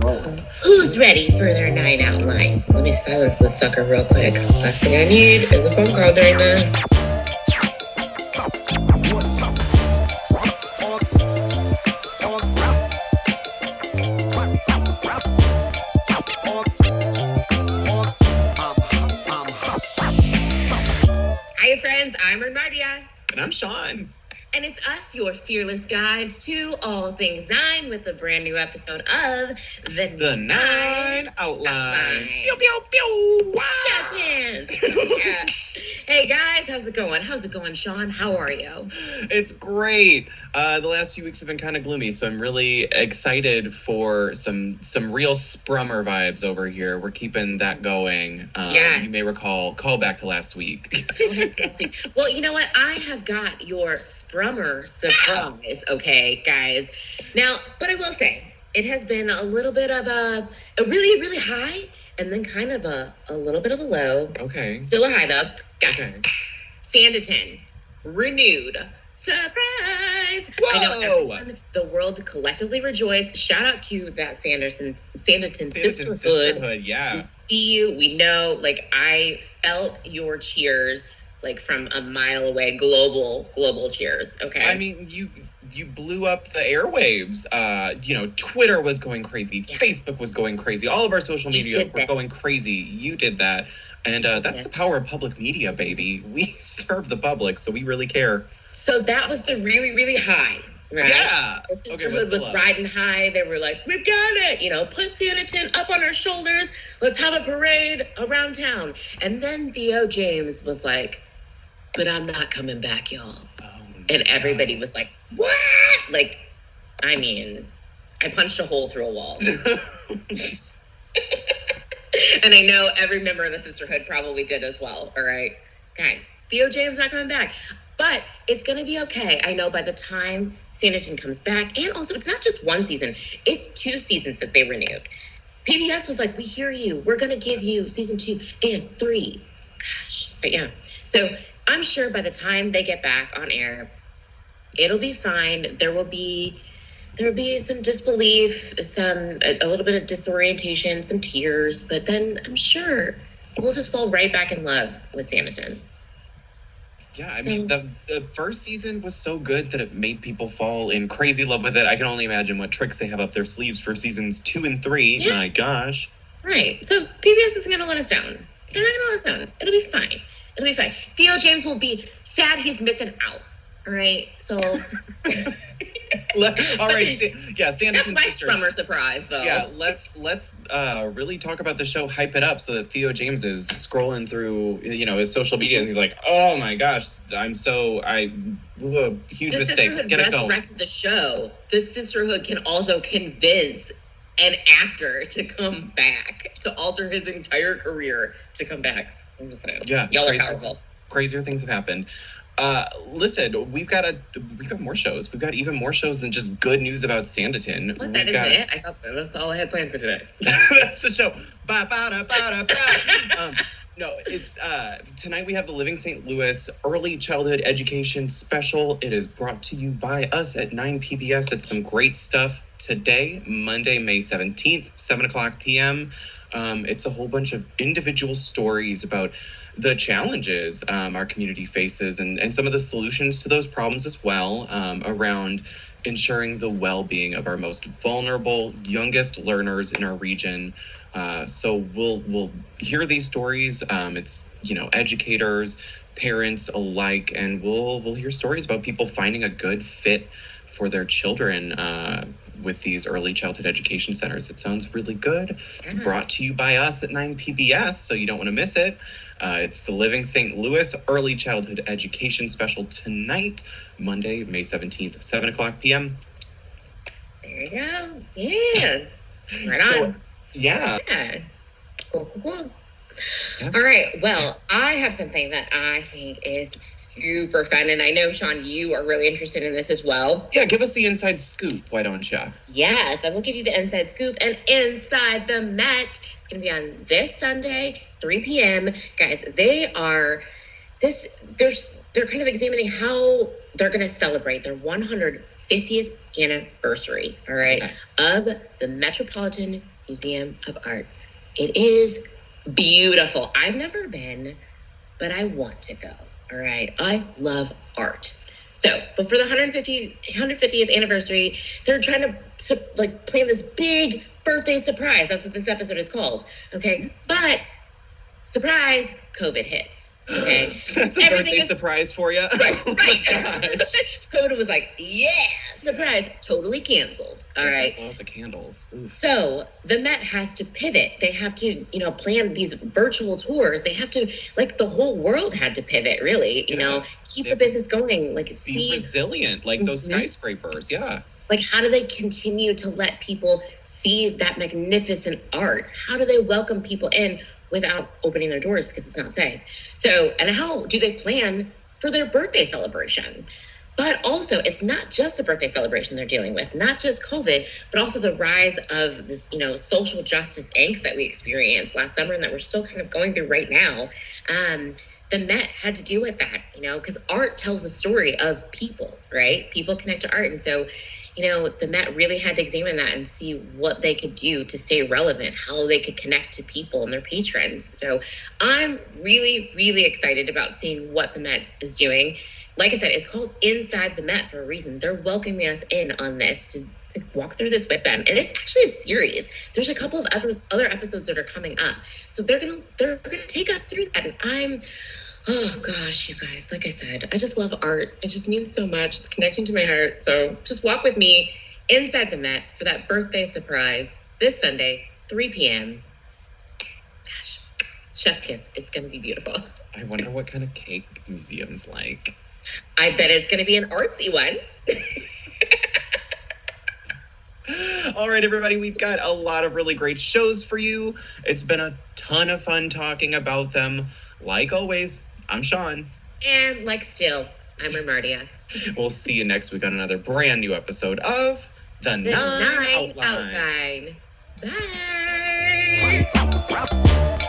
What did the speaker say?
Who's ready for their night out light? Let me silence this sucker real quick. Last thing I need is a phone call during this. Hi, friends. I'm Ernmardia. And I'm Sean. And it's us, your fearless guides to all things nine, with a brand new episode of The Nine Outline. Pew, pew, pew. Wow. Jazz hands. Yeah. Hey, guys. How's it going? How's it going, Sean? How are you? It's great. The last few weeks have been kind of gloomy, so I'm really excited for some real Sprummer vibes over here. We're keeping that going. Yes. You may recall, call back to last week. Well, you know what? I have got your Sprummer surprise, okay, guys. Now, but I will say, it has been a little bit of a really, really high, and then kind of a little bit of a low. Okay. Still a high, though. Guys, Okay. Sanditon, renewed. Surprise! Whoa! I know everyone, the world collectively rejoiced. Shout out to that Sanditon sisterhood. Yeah. We see you. We know. Like, I felt your cheers, like, from a mile away. Global cheers. Okay. I mean, you blew up the airwaves. Twitter was going crazy. Yes. Facebook was going crazy. All of our social media were going crazy. You did that. And that's the power of public media, baby. We serve the public, so we really care. So that was the really, really high, right? Yeah. The sisterhood was riding high. They were like, we've got it. Put Sanditon up on our shoulders. Let's have a parade around town. And then Theo James was like, but I'm not coming back, y'all. And everybody was like, what? Like, I mean, I punched a hole through a wall. And I know every member of the sisterhood probably did as well. All right, guys, Theo James not coming back. But it's going to be okay. I know by the time Sanditon comes back, and also it's not just one season, it's 2 seasons that they renewed. PBS was like, we hear you. We're going to give you season 2 and 3. Gosh, but yeah. So I'm sure by the time they get back on air, it'll be fine. There will be some disbelief, a little bit of disorientation, some tears, but then I'm sure we'll just fall right back in love with Sanditon. Yeah, I mean, the first season was so good that it made people fall in crazy love with it. I can only imagine what tricks they have up their sleeves for seasons 2 and 3. Yeah. My gosh. Right. So PBS isn't going to let us down. They're not going to let us down. It'll be fine. It'll be fine. Theo James will be sad he's missing out. All right. So. All right. Yeah, Sanditon's that's my summer surprise, though. Yeah, let's really talk about the show, hype it up, so that Theo James is scrolling through, his social media, and he's like, "Oh my gosh, huge mistake. Sisterhood Get it going." resurrected the show. The sisterhood can also convince an actor to come back, to alter his entire career to come back. I'm just saying. Yeah, y'all are powerful. Crazier things have happened. Listen, we've got more shows. We've got even more shows than just good news about Sanditon. What, that isn't it? I thought that's all I had planned for today. That's the show. No, it's tonight we have the Living St. Louis Early Childhood Education Special. It is brought to you by us at 9 PBS. It's some great stuff today, Monday, May 17th, 7:00 p.m. It's a whole bunch of individual stories about the challenges our community faces and some of the solutions to those problems as well, around ensuring the well-being of our most vulnerable, youngest learners in our region. So we'll hear these stories. It's, educators, parents alike, and we'll hear stories about people finding a good fit for their children with these early childhood education centers. It sounds really good. It's brought to you by us at 9 PBS, so you don't want to miss it. It's the Living St. Louis Early Childhood Education Special tonight, Monday, May 17th, 7:00 p.m. There you go. Yeah. Right on. Yeah. Cool. Yeah. All right. Well, I have something that I think is super fun. And I know, Sean, you are really interested in this as well. Yeah, give us the inside scoop. Why don't you? Yes, I will give you the inside scoop. And Inside the Met, it's going to be on this Sunday, 3 p.m. Guys, they're kind of examining how they're going to celebrate their 150th anniversary, all right, Okay. of the Metropolitan Museum of Art. It is beautiful. I've never been, but I want to go, all right? I love art. So, but for the 150th anniversary, they're trying to plan this big birthday surprise. That's what this episode is called, okay? But surprise, COVID hits. Okay, that's a birthday surprise for you. Right, Oh right. my gosh. COVID was like, yeah, surprise, totally canceled. All right. Oh, the candles. Oof. So the Met has to pivot. They have to, plan these virtual tours. They have to, the whole world had to pivot, really. Keep the business going. Be resilient, like those skyscrapers. Yeah. How do they continue to let people see that magnificent art? How do they welcome people in without opening their doors because it's not safe? So, and how do they plan for their birthday celebration? But also, it's not just the birthday celebration they're dealing with, not just COVID, but also the rise of this, social justice angst that we experienced last summer and that we're still kind of going through right now. The Met had to deal with that, because art tells a story of people, right? People connect to art. And so, the Met really had to examine that and see what they could do to stay relevant, how they could connect to people and their patrons. So I'm really, really excited about seeing what the Met is doing. Like I said, it's called Inside the Met for a reason. They're welcoming us in on this to walk through this with them. And it's actually a series. There's a couple of other episodes that are coming up. So they're gonna take us through that. And oh gosh, you guys, like I said, I just love art. It just means so much. It's connecting to my heart. So just walk with me inside the Met for that birthday surprise this Sunday, 3 p.m. Gosh, chef's kiss. It's going to be beautiful. I wonder what kind of cake the museum's like. I bet it's going to be an artsy one. All right, everybody, we've got a lot of really great shows for you. It's been a ton of fun talking about them. Like always, I'm Sean. And like still, I'm Ernmardia. We'll see you next week on another brand new episode of The Nine Outline. Outline. Bye.